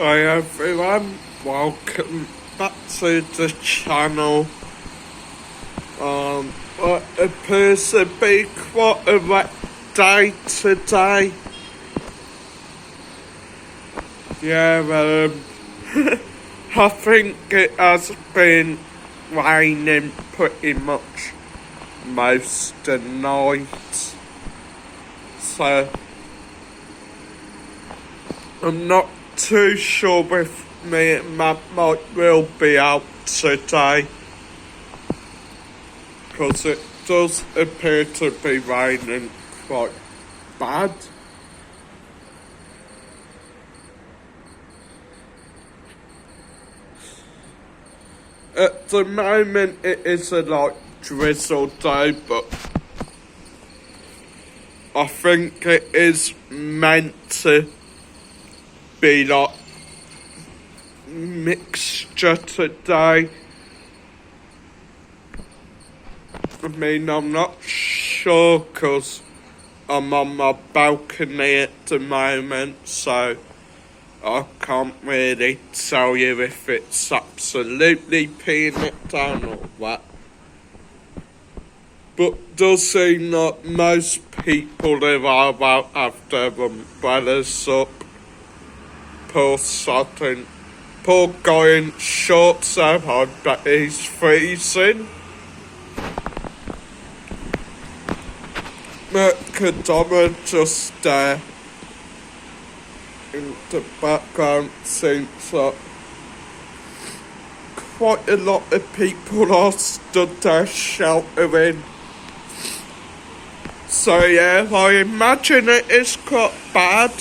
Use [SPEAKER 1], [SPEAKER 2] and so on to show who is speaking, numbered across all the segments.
[SPEAKER 1] Hi everyone, welcome back to the channel. What appears to be quite a wet day today. Yeah, I think it has been raining pretty much most of the night. So, I'm not too sure if me and Matt will be out today, because it does appear to be raining quite bad. At the moment it is a like drizzle day, but I think it is meant to be like mixture today. I mean, I'm not sure because I'm on my balcony at the moment, so I can't really tell you if it's absolutely peeing it down or what. But does seem like most people who are out have their umbrellas up. Poor Sutton. Poor guy in shorts though, I bet he's freezing. Mercadona just there in the background. Seems like quite a lot of people are stood there sheltering. So yeah, I imagine it is quite bad.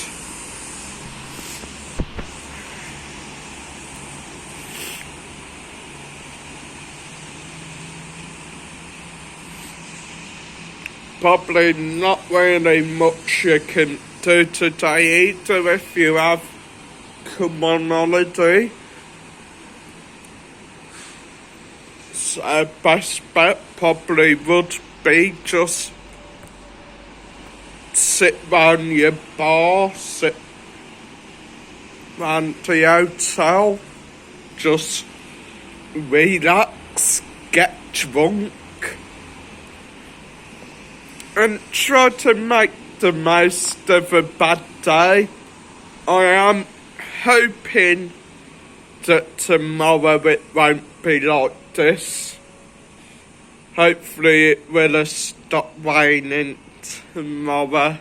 [SPEAKER 1] Probably not really much you can do today either if you have come on holiday. So best bet probably would be just sit round your bar, sit round the hotel, just relax, get drunk, and try to make the most of a bad day. I am hoping that tomorrow it won't be like this. Hopefully it will stop raining tomorrow.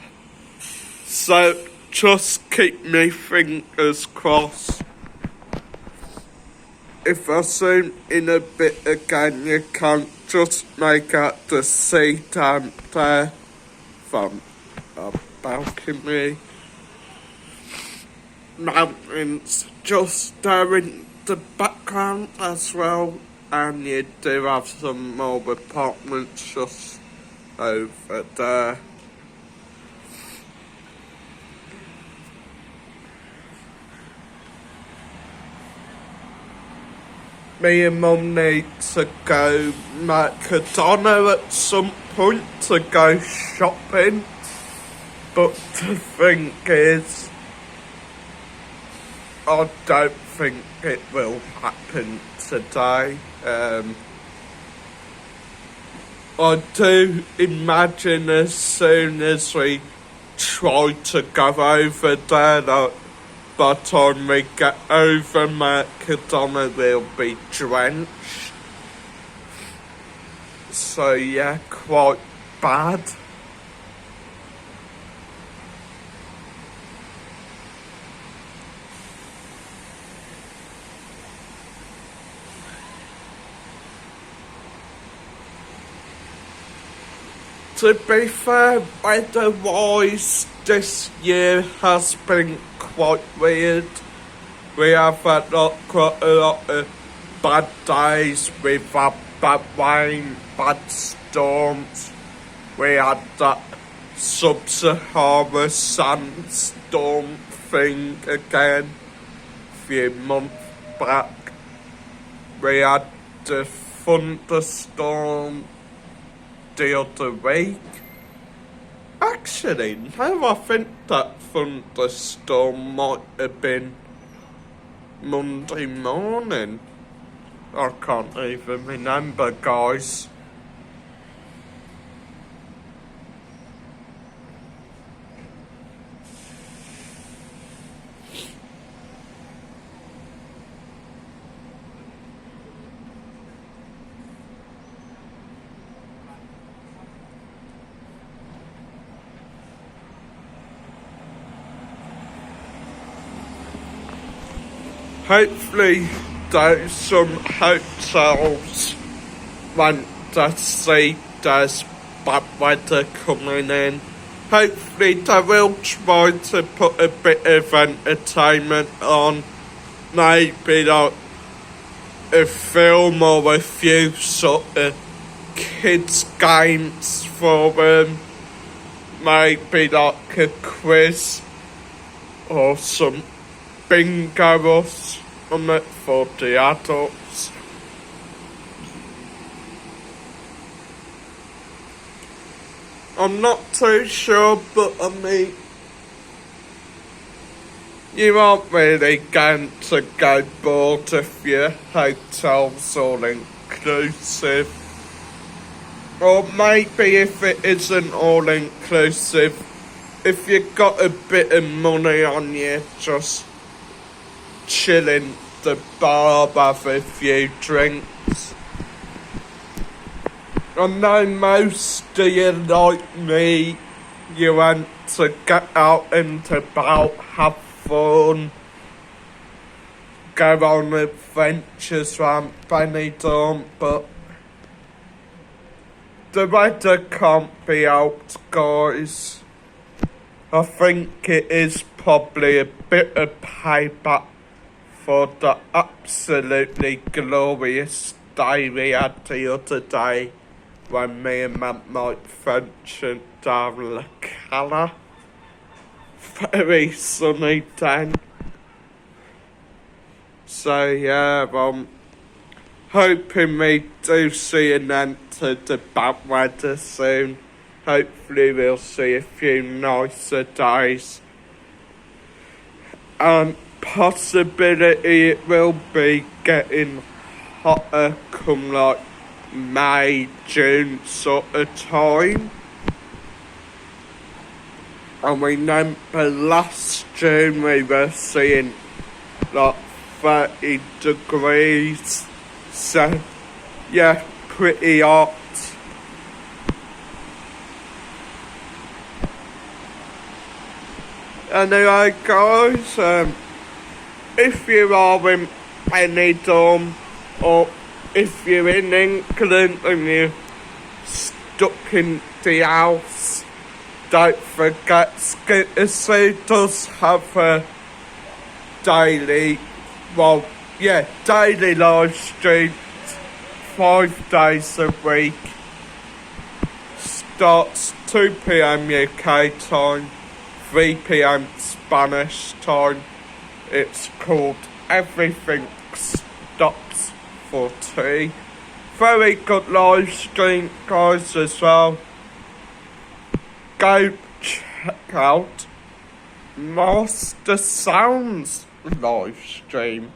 [SPEAKER 1] So just keep me fingers crossed. If I zoom in a bit again, you can just make out the sea down there from a balcony. Mountains just there in the background as well, and you do have some more apartments just over there. Me and Mum need to go Mercadona at some point to go shopping, but the thing is, I don't think it will happen today. I do imagine as soon as we try to go over there, like, by the time we get over Mercadona, we'll be drenched. So yeah, quite bad. To be fair, weather-wise, this year has been quite weird. We have had quite a lot of bad days. We've had bad rain, bad storms. We had that sub-Sahara sandstorm thing again a few months back. We had the thunderstorm the other week. Actually, no, I think that thunderstorm might have been Monday morning. I can't even remember, guys. Hopefully there's some hotels when they see there's bad weather coming in. Hopefully they will try to put a bit of entertainment on. Maybe like a film or a few sort of kids games for them. Maybe like a quiz or some bingo or something for the adults. I'm not too sure, but I mean, you aren't really going to go bored if your hotel's all inclusive. Or maybe if it isn't all inclusive, if you've got a bit of money on you, just chill in the bar, have a few drinks. I know most of you, like me, you want to get out and about, have fun, go on adventures around Benidorm, but the weather can't be helped, guys. I think it is probably a bit of payback for the absolutely glorious day we had the other day when me and my friends went down La Cala. Very sunny day. So yeah, I'm hoping we do see an end to the bad weather soon. Hopefully we'll see a few nicer days. And possibility it will be getting hotter come like May, June sort of time. And we remember last June we were seeing like 30 degrees. So yeah, pretty hot. Anyway guys, if you are in Benidorm or if you're in England and you're stuck in the house, don't forget Skittersea does have a daily live stream 5 days a week. Starts 2 PM UK time, 3 PM Spanish time. It's called Everything Stops for Tea. Very good live stream, guys, as well. Go check out Master Sound's live stream.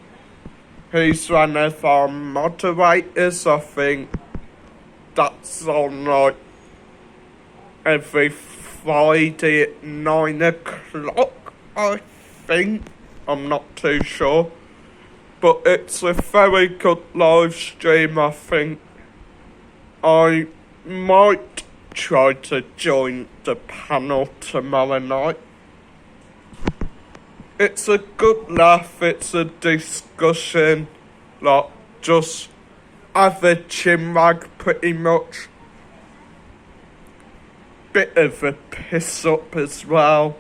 [SPEAKER 1] He's one of our moderators. I think that's on like every Friday at 9 o'clock, I think. I'm not too sure. But it's a very good live stream, I think. I might try to join the panel tomorrow night. It's a good laugh, it's a discussion, like just have a chinwag pretty much. Bit of a piss up as well.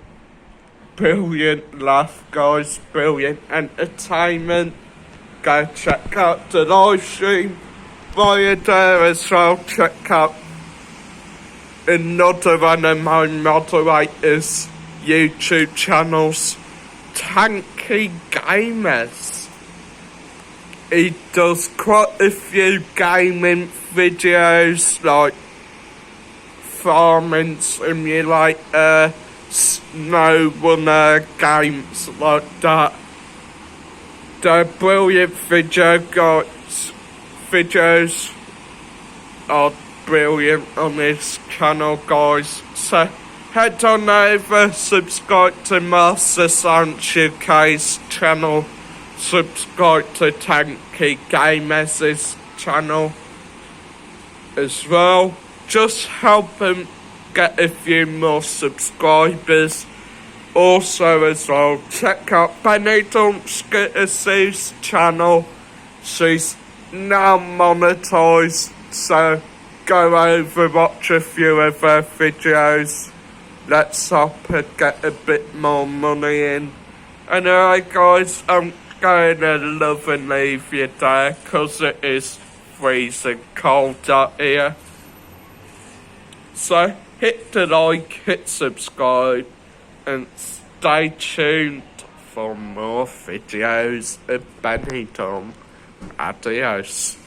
[SPEAKER 1] Brilliant laugh, guys, brilliant entertainment. Go check out the live stream while you're there as well. Check out another one of my moderators' YouTube channels, Tanky Gamers. He does quite a few gaming videos like Farming Simulator, Snow Runner, games like that. They're brilliant videos are brilliant on this channel, guys. So head on over, subscribe to Master Science UK's channel, subscribe to Tanky Gamers' channel as well. Just help him get a few more subscribers. Also as well, check out Benidorm Sue's channel. She's now monetized, so go over, watch a few of her videos. Let's help her get a bit more money in. Anyway guys, I'm going to love and leave you there, cause it is freezing cold out here. So hit the like, hit subscribe, and stay tuned for more videos of Benidorm. Adios.